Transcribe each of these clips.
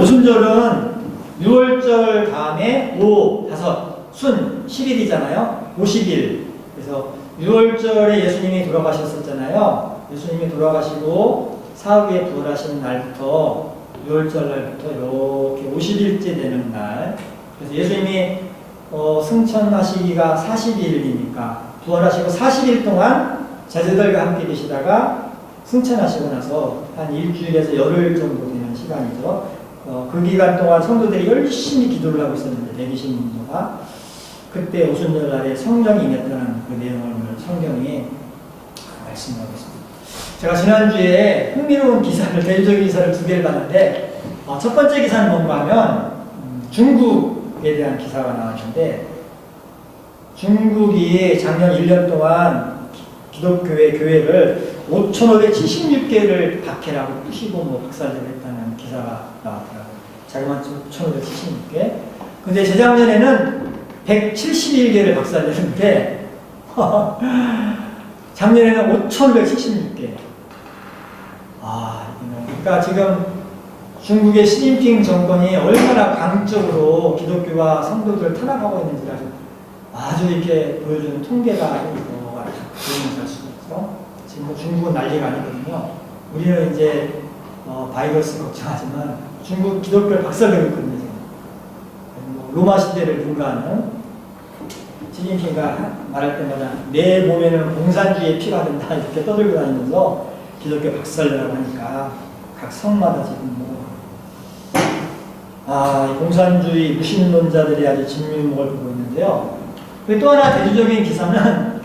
오순절은 6월절 다음에 5, 5, 순 10일이잖아요. 50일. 그래서 6월절에 예수님이 돌아가셨었잖아요. 예수님이 돌아가시고 사흘에 부활하시는 날부터 6월절 날부터 이렇게 50일째 되는 날. 그래서 예수님이 승천하시기가 40일이니까 부활하시고 40일 동안 제자들과 함께 계시다가 승천하시고 나서 한 일주일에서 열흘 정도 되는 시간이죠. 그 기간 동안 성도들이 열심히 기도를 하고 있었는데 120명도가 그때 오순절 날에 성령이 임했다는 그 내용을 성경이 말씀하고 있습니다. 제가 지난주에 흥미로운 기사를, 대조적인 기사를 두 개를 봤는데 첫 번째 기사는 뭔가 하면 중국에 대한 기사가 나왔는데 중국이 작년 1년 동안 기독교회 교회를 5,576개를 박해라고 부시고 박살내고 했다는 기사가 나왔더라고요. 자그마치 5,576개. 근데 재작년에는 171개를 박살냈는데 작년에는 5,576개. 그러니까 지금 중국의 시진핑 정권이 얼마나 강적으로 기독교와 성도들을 탄압하고 있는지를 아주 이렇게 보여주는 통계가 보이면서 알 수가 있죠. 지금 뭐 중국은 난리가 아니거든요. 우리는 이제 바이러스 걱정하지만 중국 기독교를 박살내고 있거든요. 지금. 로마 시대를 능가하는 시진핑가 말할 때마다 내 몸에는 공산주의의 피가 된다 이렇게 떠들고 다니면서 기독교 박살내라고 하니까 각 성마다 지금 공산주의 무신론자들이 아주 진면목을 보고 있는데요. 그리고 또 하나 대표적인 기사는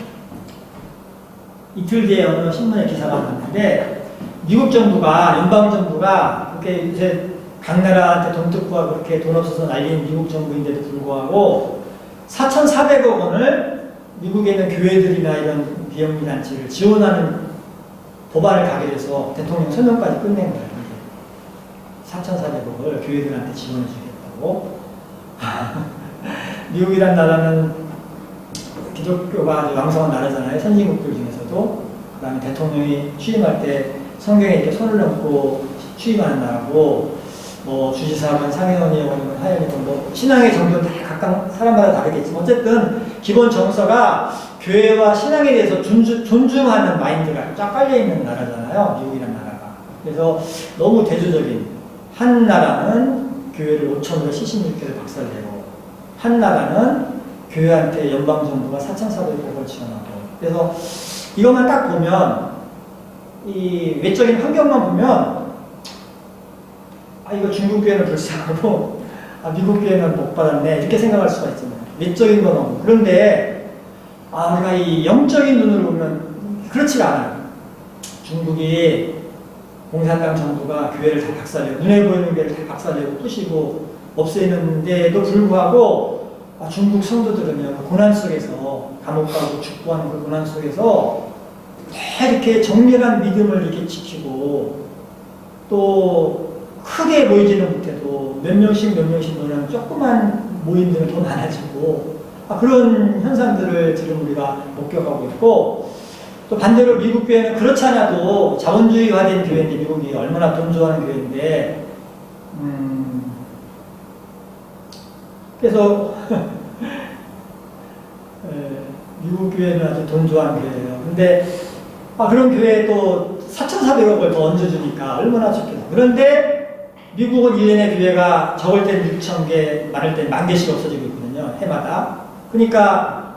이틀 뒤에 어느 신문에 기사가 났는데 미국 정부가, 연방 정부가 그렇게 이제 각 나라한테 돈 뜯고 그렇게 돈 없어서 난리인 미국 정부인데도 불구하고 4,400억 원을 미국에 있는 교회들이나 이런 비영리 단체를 지원하는 법안을 가결해서 대통령 서명까지 끝낸 거예요. 4,400억을 교회들한테 지원해 주겠다고. 미국이란 나라는 기독교가 아주 왕성한 나라잖아요. 선진국들 중에서도. 그 다음에 대통령이 취임할 때 성경에 이렇게 손을 얹고 취임하는 나라고, 주지사건, 상임위원회건, 하원이건, 신앙의 정도는 다 각각 사람마다 다르겠지만, 어쨌든 기본 정서가 교회와 신앙에 대해서 존중하는 마인드가 쫙 깔려있는 나라잖아요. 미국이란 나라가. 그래서 너무 대조적인, 한 나라는 교회를 5,576개를 박살내고, 한 나라는 교회한테 연방정부가 4,400억을 지원하고. 그래서 이것만 딱 보면, 이 외적인 환경만 보면, 이거 중국 교회는 불쌍하고, 미국 교회는 복 받았네. 이렇게 생각할 수가 있잖아요. 외적인 건 없고. 그런데, 우리가 이 영적인 눈으로 보면 그렇지가 않아요. 중국이 공산당 정부가 교회를 다 박살내고, 눈에 보이는 교회를 다 박살내고 부시고 없애는데도 불구하고, 중국 성도들은요, 고난 속에서, 감옥 가고 축구하는 그 고난 속에서 다 이렇게 정밀한 믿음을 이렇게 지키고, 또 크게 보이지는 못해도 몇 명씩 모이는 조그만 모임들은 더 많아지고, 그런 현상들을 지금 우리가 목격하고 있고, 또 반대로 미국 교회는 그렇지 않아도 자본주의화된 교회인데, 미국이 얼마나 돈 좋아하는 교회인데, 그래서 미국 교회는 아주 돈 좋아하는 교회예요. 근데 그런 교회에 또 4,400억을 더 얹어주니까 얼마나 좋겠어. 그런데 미국은 1년에 교회가 적을 때는 6,000개, 많을 때는 10,000개씩 없어지고 있거든요. 해마다. 그러니까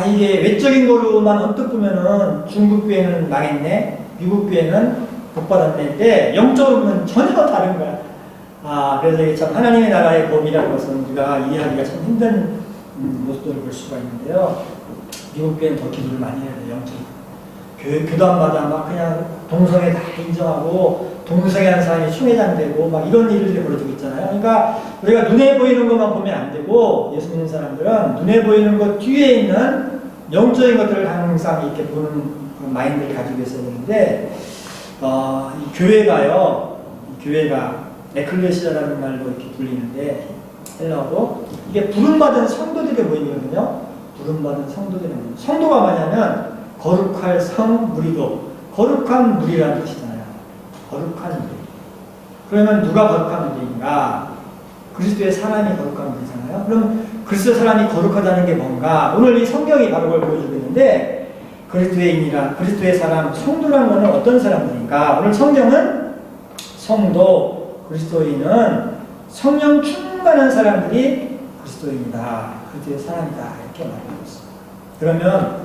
이게 외적인 거로만 언뜻 보면은 중국 교회는 망했네, 미국 교회는 복 받았네. 영적으로 보면 전혀 다른 거야. 그래서 이게 참 하나님의 나라의 법이라는 것은 우리가 이해하기가 참 힘든 모습들을 볼 수가 있는데요. 미국 교회는 더 기도를 많이 해야 돼요. 영적으로. 교단마다 막 그냥 동성애 다 인정하고 동성애하는 사람이 총회장 되고 막 이런 일들이 벌어지고 있잖아요. 그러니까 우리가 눈에 보이는 것만 보면 안 되고, 예수 믿는 사람들은 눈에 보이는 것 뒤에 있는 영적인 것들을 항상 이렇게 보는 그런 마인드를 가지고 있어야 되는데, 이 교회가요, 교회가 에클레시아라는 말로 이렇게 불리는데, 헬라어로 이게 부름받은 성도들의 모임이거든요. 부름받은 성도들의 모임. 성도가 뭐냐면 거룩할 성 무리도, 거룩한 무리라는 뜻이잖아요. 거룩한 무리. 그러면 누가 거룩한 문제인가? 그리스도의 사람이 거룩한 문제잖아요. 그럼 그리스도의 사람이 거룩하다는 게 뭔가? 오늘 이 성경이 바로 그걸 보여주고 있는데, 그리스도인이란, 그리스도의 사람, 성도라는 것은 어떤 사람들인가? 오늘 성경은 성도, 그리스도인은 성령 충만한 사람들이 그리스도인이다. 그리스도의 사람이다. 이렇게 말하고 있습니다. 그러면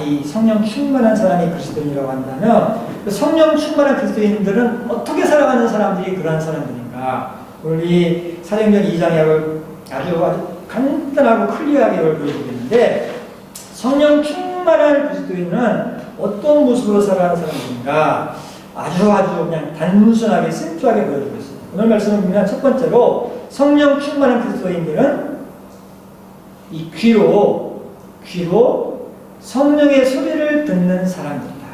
이 성령 충만한 사람이 그리스도인이라고 한다면 그 성령 충만한 그리스도인들은 어떻게 살아가는 사람들이 그러한 사람들인가? 오늘 이 사도행전 2장에 아주 간단하고 클리어하게 보여주겠는데, 성령 충만한 그리스도인은 어떤 모습으로 살아가는 사람들인가? 아주 그냥 단순하게 심플하게 보여주고 있습니다. 오늘 말씀을 보면 첫 번째로 성령 충만한 그리스도인들은 이 귀로 성령의 소리를 듣는 사람들이다.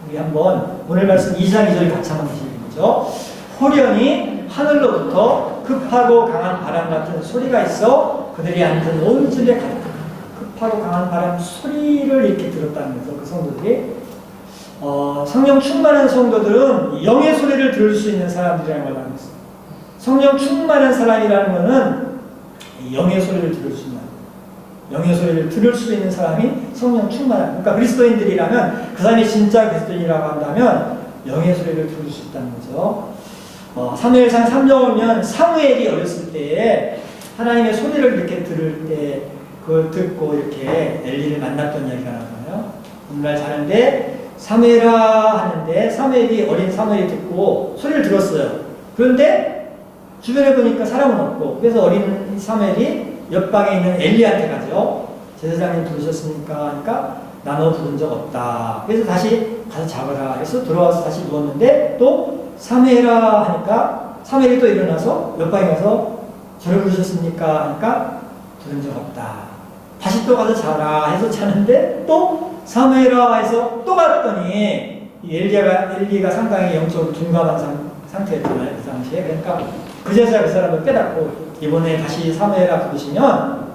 우리 한번 오늘 말씀 2장 2절 같이 한번 보시죠. 호련히 하늘로부터 급하고 강한 바람 같은 소리가 있어 그들이 앉은 온 집에 갔다. 급하고 강한 바람 소리를 이렇게 들었다는 거죠. 그 성도들이. 성령 충만한 성도들은 영의 소리를 들을 수 있는 사람들이라는 걸 알고 있습니다. 성령 충만한 사람이라는 것은 영의 소리를 들을 수 있는, 영의 소리를 들을 수 있는 사람이 성령 충만한, 그러니까 그리스도인들이라면 그 사람이 진짜 그리스도인이라고 한다면 영의 소리를 들을 수 있다는 거죠. 사무엘상 3장 보면 사무엘이 어렸을 때에 하나님의 소리를 이렇게 들을 때 그걸 듣고 이렇게 엘리를 만났던 이야기가 나와요. 어느 날 자는데 사무엘아 하는데 사무엘이, 어린 사무엘이 듣고 소리를 들었어요. 그런데 주변에 보니까 사람은 없고, 그래서 어린 사무엘이 옆방에 있는 엘리한테 가죠. 제사장님 부르셨습니까? 하니까 나 너 부른 적 없다. 그래서 다시 가서 잡아라. 그래서 돌아와서 다시 누웠는데 또 사무엘아 하니까 사무엘이 또 일어나서 옆방에 가서 저를 부르셨습니까? 하니까 부른 적 없다. 다시 또 가서 자라 해서 자는데 또 사무엘아 해서 또 갔더니 엘리가 상당히 영적으로 둔감한 상태였잖아요. 그 당시에. 그러니까 그제서야 그 사람을 깨닫고 이번에 다시 사무엘아 부르시면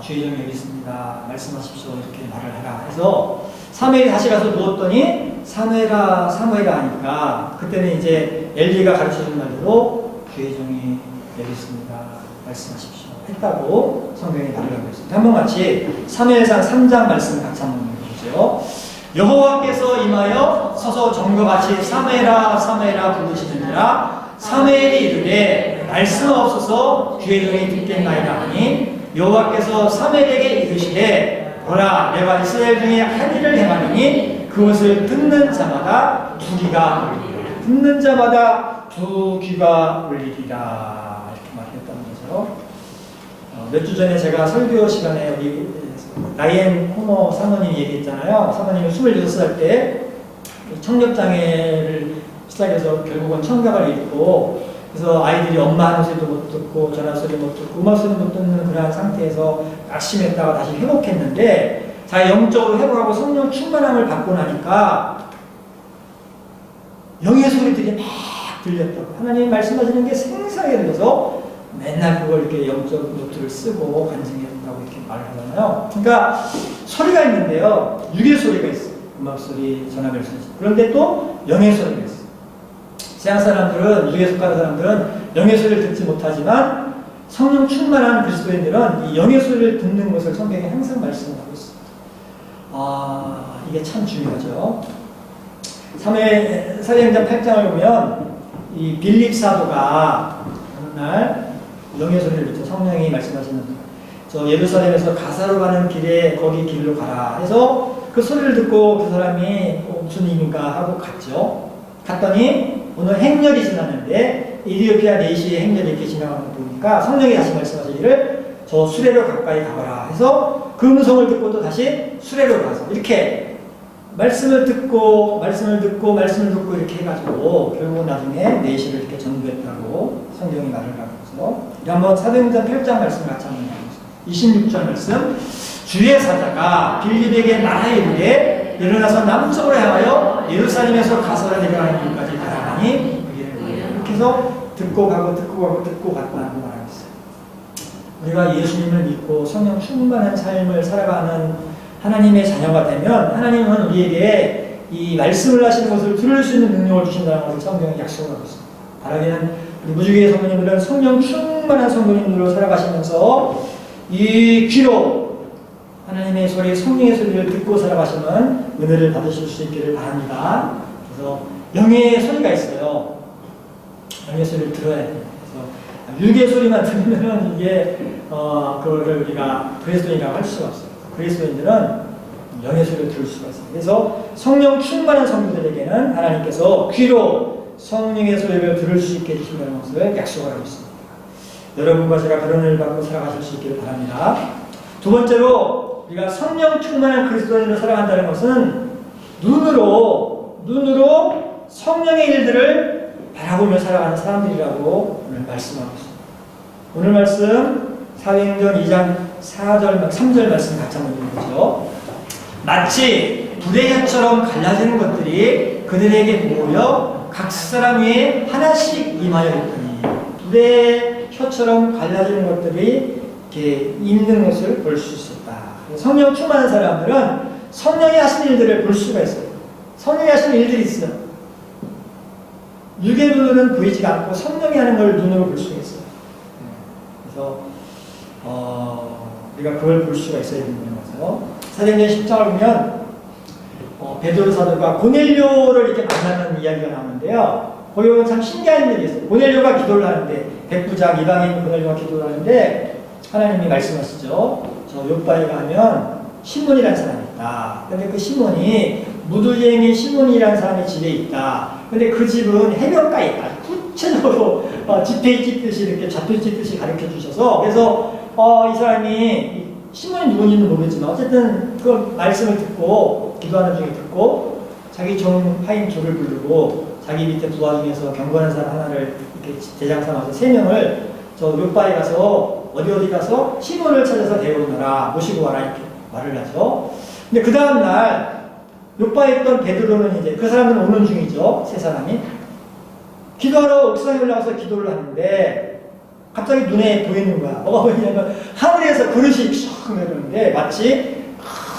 주의 종이 여기 있습니다. 말씀하십시오. 이렇게 말을 해라 해서 사무엘이 다시 가서 누웠더니 사무엘아 하니까 그때는 이제 엘리가 가르쳐준 말대로 주의 종이 여기 있습니다. 말씀하십시오. 했다고 성경이 말을 하고 있습니다. 한번 같이 사무엘상 3장 말씀 같이 한번 보죠. 여호와께서 임하여 서서 전과같이 사무엘아 부르시느니라. 사무엘이 이르되 말씀없어서 주의 종이 듣겠나이다 하니 여호와께서 사무엘에게 이르시되 보라 내가 이스라엘 중에 한 일을 행하노니 그것을 듣는 자마다 두 귀가 울리리라. 듣는 자마다 두 귀가 울리리라. 이렇게 말했다는 거죠. 몇 주 전에 제가 설교 시간에 우리 나이엔 호모 사모님이 얘기했잖아요. 사모님이 26살 때 청력장애를 시작해서 결국은 청각을 잃고, 그래서 아이들이 엄마 하는 소리도 못 듣고 전화 소리도 못 듣고 음악 소리도 못 듣는 그러한 상태에서 낙심했다가 다시 회복했는데, 자 영적으로 회복하고 성령 충만함을 받고 나니까 영의 소리들이 막 들렸다고. 하나님 말씀하시는 게 생생하게 들려서 맨날 그걸 이렇게 영적 노트를 쓰고 간증했다고 이렇게 말을 하잖아요. 그러니까 소리가 있는데요. 육의 소리가 있어요. 음악 소리, 전화벨 소리. 그런데 또 영의 소리가 있어요. 세상 사람들은, 육에 속한 사람들은 영의 소리를 듣지 못하지만 성령 충만한 그리스도인들은 이 영의 소리를 듣는 것을 성경에 항상 말씀하고 있습니다. 이게 참 중요하죠. 사도행전 8장을 보면 이 빌립 사도가 어느 날 영의 소리를 듣죠. 성령이 말씀하시는 저 예루살렘에서 가사로 가는 길에 거기 길로 가라 해서 그 소리를 듣고 그 사람이 무슨 일인가 하고 갔죠. 갔더니 오늘 행렬이 지났는데 이디오피아 네시의 행렬이 이렇게 지나가는 거 보니까 성령이 다시 말씀하시기를 저 수레로 가까이 가거라 해서 그 음성을 듣고 또 다시 수레로 가서 이렇게 말씀을 듣고 이렇게 해가지고 결국 나중에 네시를 이렇게 전도했다고 성경이 말을 하고 있어요. 한번 사도행전 8장 말씀 같이 한번 해보세요. 26절 말씀. 주의 사자가 빌립에게 말하여 이르되 일어나서 남쪽으로 향하여 예루살렘에서 가서라 내려가는 길까지 가라하니 이렇게 해서 듣고 가고 갔다고 말하고 있어요. 우리가 예수님을 믿고 성령 충만한 삶을 살아가는 하나님의 자녀가 되면 하나님은 우리에게 이 말씀을 하시는 것을 들을 수 있는 능력을 주신다는 것을 성경이 약속하고 있습니다. 바라기는 무주기의 성도님들은 성령 충만한 성도님으로 살아가시면서 이 귀로 하나님의 소리, 성령의 소리를 듣고 살아가시면 은혜를 받으실 수 있기를 바랍니다. 그래서 영의 소리가 있어요. 영의 소리를 들어야 돼요. 그래서 육의 소리만 들으면 이게 그거를 우리가 그리스도인이라고 할 수가 없어요. 그리스도인들은 영의 소리를 들을 수가 있어요. 그래서 성령 충만한 성도들에게는 하나님께서 귀로 성령의 소리를 들을 수 있게 해주신다는 것을 약속을 하고 있습니다. 여러분과 제가 그런 일을 받고 살아가실 수 있기를 바랍니다. 두 번째로 우리가 성령 충만한 그리스도인으로 살아간다는 것은 눈으로 성령의 일들을 바라보며 살아가는 사람들이라고 오늘 말씀하고 있습니다. 오늘 말씀 사도행전 2장 3절 말씀 같이 한번 읽어보죠. 마치 불의 혀처럼 갈라지는 것들이 그들에게 모여 각 사람 위에 하나씩 임하여 있더니 불의 혀처럼 갈라지는 것들이 이렇게 있는 것을 볼 수 있었다. 성령 충만한 사람들은 성령이 하시는 일들을 볼 수가 있어요. 성령이 하시는 일들이 있어요. 육의 눈으로는 보이지가 않고 성령이 하는 걸 눈으로 볼 수가 있어요. 그래서 우리가 그걸 볼 수가 있어야 되는 거죠. 사도행전 10장을 보면 베드로 사도가 고넬료를 이렇게 만나는 이야기가 나오는데요. 거기 보면 참 신기한 일이 있어요. 고넬료가 기도를 하는데 백부장 이방인 고넬료가 기도를 하는데 하나님이 말씀하시죠. 저 요바에 가면 시몬이라는 사람이 있다. 근데 그 시몬이 무두쟁이 시몬이라는 사람이 집에 있다. 근데 그 집은 해변가에 있다. 구체적으로 지폐 찍듯이 이렇게 좌표 찍듯이 가르쳐 주셔서 그래서 이 사람이 시몬이 누군지는 모르겠지만 어쨌든 그 말씀을 듣고 기도하는 중에 듣고 자기 종 하인 조를 부르고 자기 밑에 부하 중에서 경건한 사람 하나를 이렇게 대장 삼아서 3명을 저 요바에 가서 어디 가서 시몬을 찾아서 데려오너라 모시고 와라 이렇게 말을 하죠. 근데 그 다음 날 요바에 있던 베드로는 이제 그 사람은 오는 중이죠. 세 사람이 기도하러 옥상에 올라가서 기도를 하는데 갑자기 눈에 보이는 거야. 뭐가 보이냐면 하늘에서 그릇이 쫙 내려오는데 마치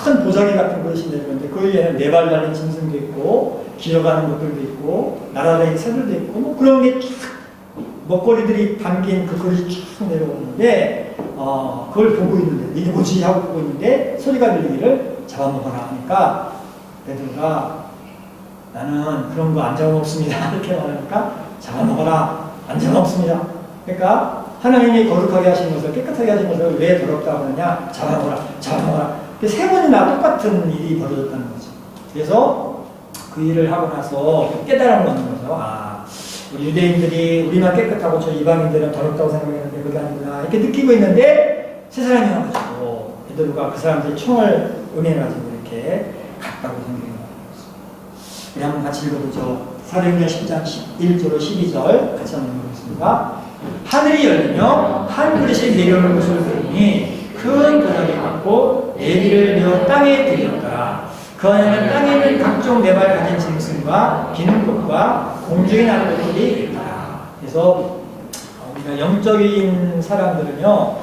큰 보자기 같은 그릇이 내려오는데 그 위에는 4발 달린 짐승도 있고 기어가는 것들도 있고 날아다니는 새들도 있고 뭐 그런 게 쫙 먹거리들이 담긴 그 그릇이 쫙 내려오는데 그걸 보고 있는데 이게 뭐지 하고 보고 있는데 소리가 들리기를 잡아먹어라 하니까 베드로가 나는 그런 거 안 잡아먹습니다 이렇게 말하니까 잡아먹어라 안 잡아먹습니다. 그러니까 하나님이 거룩하게 하신 것을 깨끗하게 하신 것을 왜 더럽다고 하느냐 잡아먹어라 3번이나 똑같은 일이 벌어졌다는 거죠. 그래서 그 일을 하고 나서 깨달음을 얻는 거죠. 우리 유대인들이 우리만 깨끗하고 저 이방인들은 더럽다고 생각했는데 그게 아니구나 이렇게 느끼고 있는데 세 사람이 와가지고 베드로가 그 사람들이 총을 응해가지고 이렇게 갔다고 성경이 말합니다. 우리 한번 같이 읽어보죠. 사도행전 10장 1절로 12절 같이 한번 읽어보겠습니다. 하늘이 열리며 한 그릇이 내려오는 것을 보니 큰 도장이 같고 내리를 메어 땅에 들였더라. 그 안에는 땅에 있는 각종 4발 가진 짐승과 기는 것과 공중에 나는 것들이 있더라. 그래서 우리가 영적인 사람들은요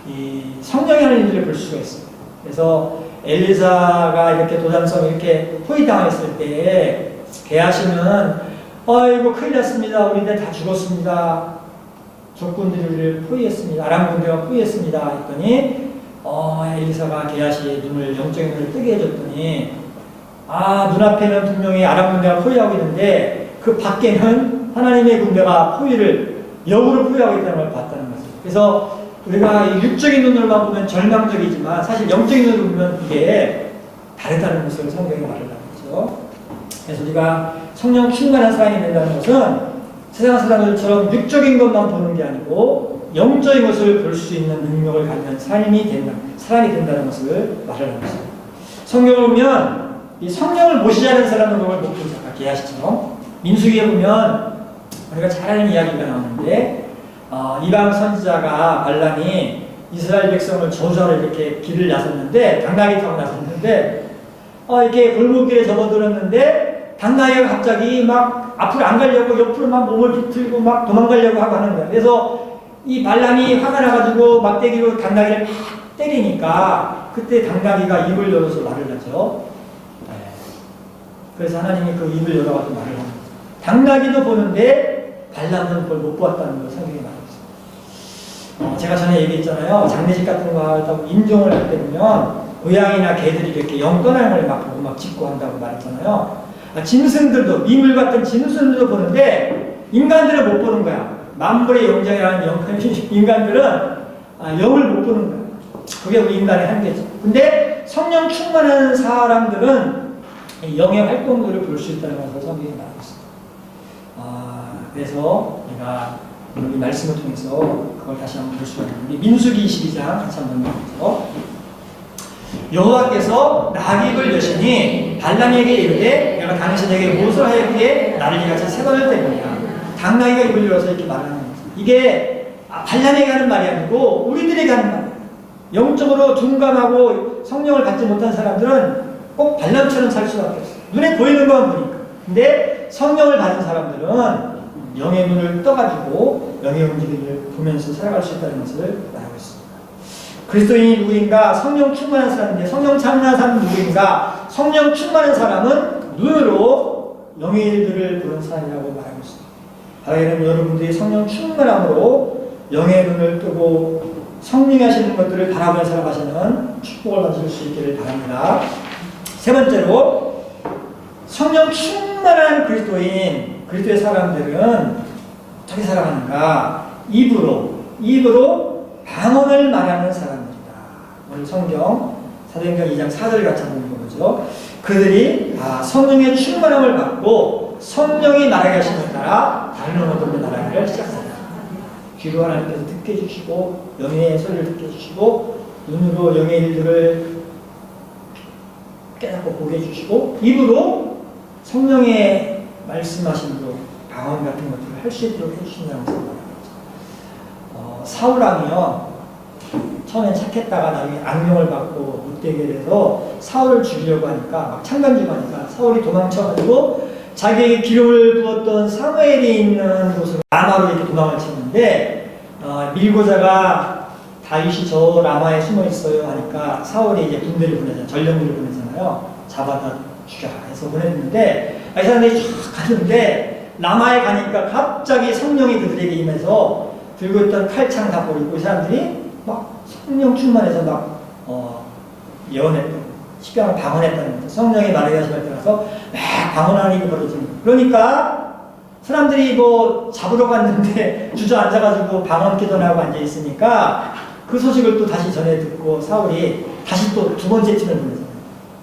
이 성령이 하는 일들을 볼 수가 있어요. 그래서 엘리사가 이렇게 도장성 이렇게 포위당했을 때 게하시는 아이고 큰일 났습니다. 우리들 다 죽었습니다. 적군들이 우리를 포위했습니다. 아람 군대가 포위했습니다. 했더니 엘리사가 게하시의 눈을 영적인 눈을 뜨게 해줬더니 눈앞에는 분명히 아람 군대가 포위하고 있는데 그 밖에는 하나님의 군대가 역으로 포위하고 있다는 걸 봤다는 거죠. 그래서 우리가 육적인 눈으로만 보면 절망적이지만 사실 영적인 눈으로 보면 이게 다르다는 것을 성경이 말을 하고 있죠. 그래서 우리가 성령 충만한 사람이 된다는 것은 세상 사람들처럼 육적인 것만 보는 게 아니고 영적인 것을 볼 수 있는 능력을 가진 사람이 된다는 것을 말을 하고 있습니다. 성경을 보면 이 성령을 모시자는 사람은 그걸 못 보죠. 아까 게하시처럼 민수기에 보면 우리가 잘 아는 이야기가 나오는데 이방 선지자가 발람이 이스라엘 백성을 저주하러 이렇게 길을 나섰는데 당나귀 타고 나섰는데 이렇게 골목길에 접어들었는데 당나귀가 갑자기 막 앞으로 안 가려고 옆으로 막 몸을 비틀고 막 도망가려고 하고 하는 거예요. 그래서 이 발람이 화가 나가지고 막대기로 당나귀를 막 때리니까 그때 당나귀가 입을 열어서 말을 하죠. 그래서 하나님이 그 입을 열어가지고 말을 합니다. 당나귀도 보는데 발람은 그걸 못 보았다는 걸 성경이 말하고 있습니다. 제가 전에 얘기했잖아요. 장례식 같은 거 하다고 임종을 할 때 보면 고양이나 개들이 이렇게 영 떠나는 걸 막 보고 막 짖고 한다고 말했잖아요. 짐승들도, 미물 같은 짐승들도 보는데 인간들은 못 보는 거야. 만물의 영장이라는 인간들은 영을 못 보는 거야. 그게 우리 인간의 한계죠. 근데 성령 충만한 사람들은 영의 활동들을 볼 수 있다는 것을 성경이 말하고 있습니다. 그래서 우리가 이 말씀을 통해서 그걸 다시 한번 볼 수가 있는데, 민수기 22장 같이 한번 보죠. 여호와께서 나귀를 여시니 발람에게 이르되 내가 당신에게 무엇을 하였기에 나를 이같이 세 번을 때리냐. 당나귀가 입을 열어서 이렇게 말하는 거죠. 이게 발람에게 하는 말이 아니고 우리들에게 하는 말이에요. 영적으로 둔감하고 성령을 받지 못한 사람들은 꼭 발람처럼 살 수밖에 없어요. 눈에 보이는 것만 보니까. 근데 성령을 받은 사람들은 영의 눈을 떠가지고 영의 움직임을 보면서 살아갈 수 있다는 것을 말하고 있습니다. 그리스도인이 누구인가? 성령 충만한 사람인데, 성령 참나한 사람은 누구인가? 성령 충만한 사람은 눈으로 영의 일들을 보는 사람이라고 말하고 있습니다. 바라기는 여러분들이 성령 충만함으로 영의 눈을 뜨고 성령이 하시는 것들을 바라보며 살아가시는 축복을 받으실 수 있기를 바랍니다. 세 번째로, 성령 충만한 그리스도인, 그리스도의 사람들은 어떻게 살아가는가? 입으로 방언을 말하는 사람들이다. 오늘 성경 사도행전 2장 4절 같이 한번 보죠. 그들이 성령의 충만함을 받고 성령이 말하게 하시는 따라 다른 언어로 말하기를 시작합니다. 귀로 하나님께서 듣게 해주시고 영의 소리를 듣게 해주시고 눈으로 영의 일들을 깨닫고 보게 해주시고 입으로 성령의 말씀하신 대로 방언 같은 것들을 할 수 있도록 해주신다는 것을 말합니다. 사울왕이요, 처음엔 착했다가 나중에 악명을 받고 못되게 돼서 사울을 죽이려고 하니까 막 창간주고 하니까 사울이 도망쳐가지고 자기에게 기름을 부었던 사무엘이 있는 곳으로 라마로 이렇게 도망을 쳤는데 밀고자가 다윗이 저 라마에 숨어 있어요 하니까 사울이 이제 군대를 보내잖아요. 전령부를 보내잖아요. 잡아다 죽여라 해서 보냈는데 이 사람들이 쫙 갔는데 라마에 가니까 갑자기 성령이 그들에게 임해서 들고 있던 칼창 다 버리고 이 사람들이 막 성령 충만해서 막 예언했던, 십병을 방언했다는 거죠. 성령이 말하게 하시면 따라서 막 방언하는 일이 벌어지는 거예요. 그러니까 사람들이 뭐 잡으러 갔는데 주저앉아가지고 방언 기도하고 앉아있으니까 그 소식을 또 다시 전해 듣고 사울이 다시 또 두 번째 팀을 보내잖아요.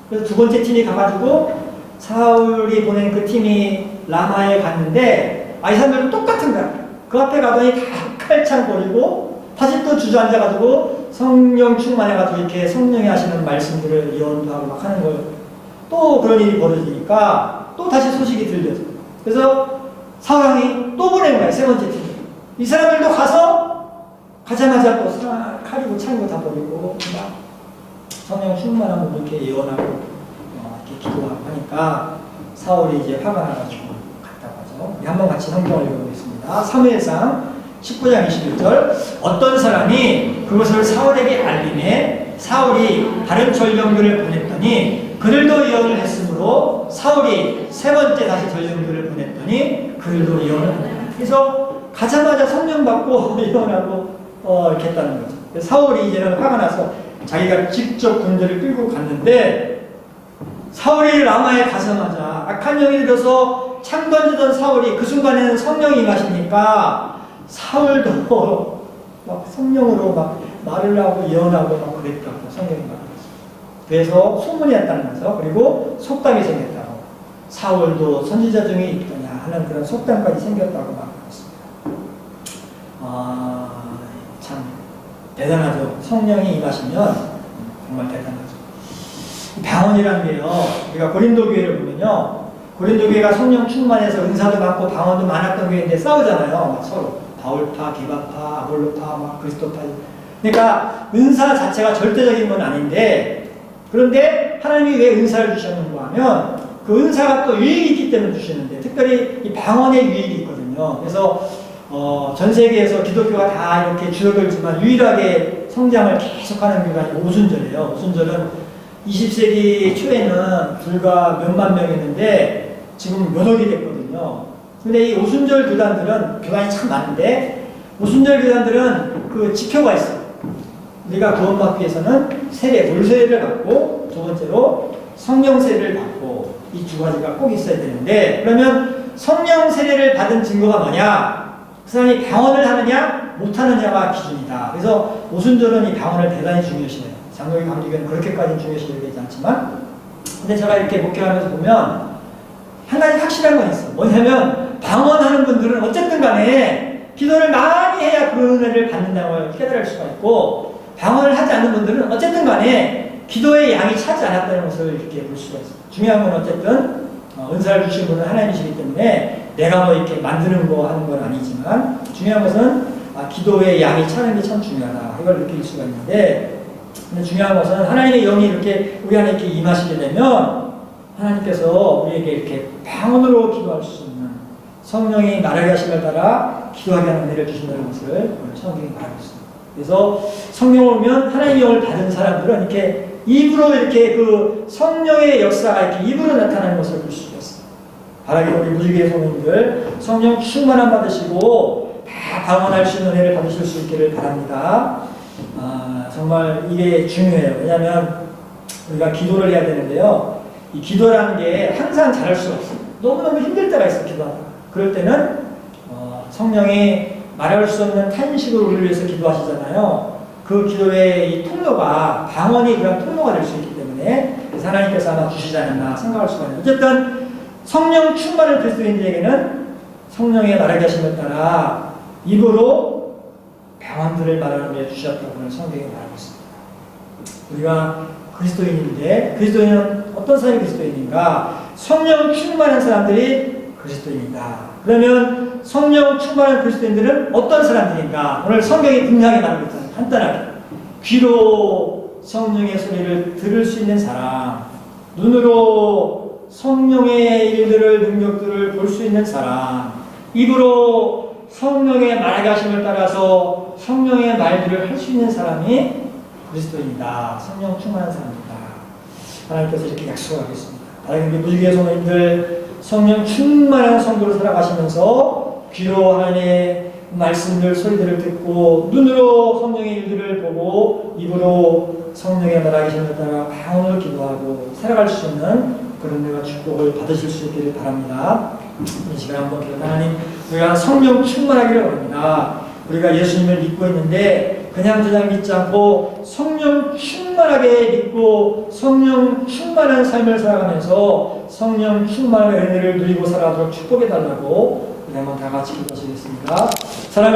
그래서 두 번째 팀이 가가지고 사울이 보낸 그 팀이 라마에 갔는데 이 사람들은 똑같은 거야. 그 앞에 가더니 다 칼창 버리고 다시 또 주저앉아가지고 성령 충만해가지고 이렇게 성령이 하시는 말씀들을 예언도 하고 막 하는 걸 또 그런 일이 벌어지니까 또 다시 소식이 들려서 그래서 사울왕이 또 보낸 거야. 세 번째 팀. 이 사람들도 가자마자 또 칼이고 창이고 다 버리고 막 성령 충만함으로 이렇게 예언하고 이렇게 기도하고 하니까 사울이 이제 화가 나가지고 갔다고 하죠. 한번 같이 성경을 읽어보겠습니다. 사무엘상 19장 21절 어떤 사람이 그것을 사울에게 알림해 사울이 다른 전령들을 보냈더니 그들도 예언을 했으므로 사울이 세 번째 다시 전령들을 보냈더니 그들도 예언을 합니다. 그래서 가자마자 성령 받고 예언하고 이렇게 했다는 거죠. 사울이 이제는 화가 나서 자기가 직접 군대를 끌고 갔는데 사울이 라마에 가자마자 악한 영이 들어서 창 던지던 사울이 그 순간에는 성령이 임하시니까 사울도 막 성령으로 막 말을 하고 예언하고 막 그랬다고 성경이 말합니다. 그래서 소문이 났다는 거죠. 그리고 속담이 생겼다고. 사울도 선지자 중에 있더냐 하는 그런 속담까지 생겼다고 말하고 있습니다. 참 대단하죠. 성령이 임하시면 정말 대단하죠. 방언이라는 게요. 우리가 고린도 교회를 보면요. 고린도 교회가 성령 충만해서 은사도 많고 방언도 많았던 교회인데 싸우잖아요. 막 서로. 바울파, 게바파, 아볼로파, 막 그리스도파. 그러니까 은사 자체가 절대적인 건 아닌데 그런데 하나님이 왜 은사를 주셨는가 하면 그 은사가 또 유익이 있기 때문에 주시는데 특별히 이 방언의 유익이 있거든요. 그래서 전 세계에서 기독교가 다 이렇게 줄어들지만 유일하게 성장을 계속하는 교회가 오순절이에요. 오순절은 20세기 초에는 불과 몇만 명이었는데 지금 몇 억이 됐거든요. 근데 이 오순절 교단들은, 교단이 참 많은데, 오순절 교단들은 그 지표가 있어. 우리가 구원받기 위해서는 세례, 물 세례를 받고, 두 번째로 성령 세례를 받고, 이 두 가지가 꼭 있어야 되는데, 그러면 성령 세례를 받은 증거가 뭐냐? 그 사람이 방언을 하느냐, 못하느냐가 기준이다. 그래서 오순절은 이 방언을 대단히 중요시해요. 장로교 감리교는 그렇게까지 중요시되지 않지만, 근데 제가 이렇게 목회하면서 보면 한 가지 확실한 건 있어. 뭐냐면 방언하는 분들은 어쨌든 간에 기도를 많이 해야 그 은혜를 받는다는 걸 깨달을 수가 있고, 방언을 하지 않는 분들은 어쨌든 간에 기도의 양이 차지 않았다는 것을 이렇게 볼 수가 있어요. 중요한 건 어쨌든 은사를 주신 분은 하나님이시기 때문에 내가 뭐 이렇게 만드는 거 하는 건 아니지만, 중요한 것은 기도의 양이 차는 게 참 중요하다, 이걸 느낄 수가 있는데, 근데 중요한 것은 하나님의 영이 이렇게 우리 안에 이렇게 임하시게 되면 하나님께서 우리에게 이렇게 방언으로 기도할 수 있는, 성령이 말하게 하심을 따라 기도하게 하는 은혜를 주신다는 것을 오늘 성경이 말하고 있습니다. 그래서 성경을 보면 하나님의 영을 받은 사람들은 이렇게 입으로 이렇게 그 성령의 역사가 이렇게 입으로 나타나는 것을 볼 수가 있어요. 바라기 우리 무지개 성도님들 성령 충만함 받으시고 다 방언할 수 있는 은혜를 받으실 수 있기를 바랍니다. 정말 이게 중요해요. 왜냐하면 우리가 기도를 해야 되는데요. 이 기도라는 게 항상 잘할 수가 없어요. 너무너무 힘들 때가 있어요. 기도하다가. 그럴 때는 성령이 말할 수 없는 탄식을 우리를 위해서 기도하시잖아요. 그 기도의 이 통로가, 방언이 그런 통로가 될 수 있기 때문에 그래서 하나님께서 아마 주시지 않았나 생각할 수가 있는. 어쨌든 성령 충만한 그리스도인들에게는 성령의 말하게 하심을 따라 입으로 방언들을 말하는 데 주셨다고 오늘 성경이 말하고 있습니다. 우리가 그리스도인인데, 그리스도인은 어떤 사람이 그리스도인인가? 성령 충만한 사람들이 그리스도인이다. 그러면 성령 충만한 그리스도인들은 어떤 사람들인가? 오늘 성경이 분명히 말하고 있잖아요. 간단하게. 귀로 성령의 소리를 들을 수 있는 사람, 눈으로 성령의 일들을, 능력들을 볼 수 있는 사람, 입으로 성령의 말하게 하심을 따라서 성령의 말들을 할 수 있는 사람이 그리스도인이다. 성령 충만한 사람이다. 하나님께서 이렇게 약속하고 있습니다. 하나님 무지개 성도님들 성령 충만한 성도로 살아가시면서 귀로 하나님의 말씀들, 소리들을 듣고 눈으로 성령의 일들을 보고 입으로 성령의 말하게 하심을 따라 방언을 기도하고 살아갈 수 있는 그런 내가 축복을 받으실 수 있기를 바랍니다. 이 시간 한번 기도. 하나님, 우리가 성령 충만하기를 원합니다. 우리가 예수님을 믿고 있는데 그냥 저냥 믿지 않고 성령 충만하게 믿고 성령 충만한 삶을 살아가면서 성령 충만한 은혜를 누리고 살아가도록 축복해달라고 우리 한번 다 같이 기도하시겠습니다. 사랑하는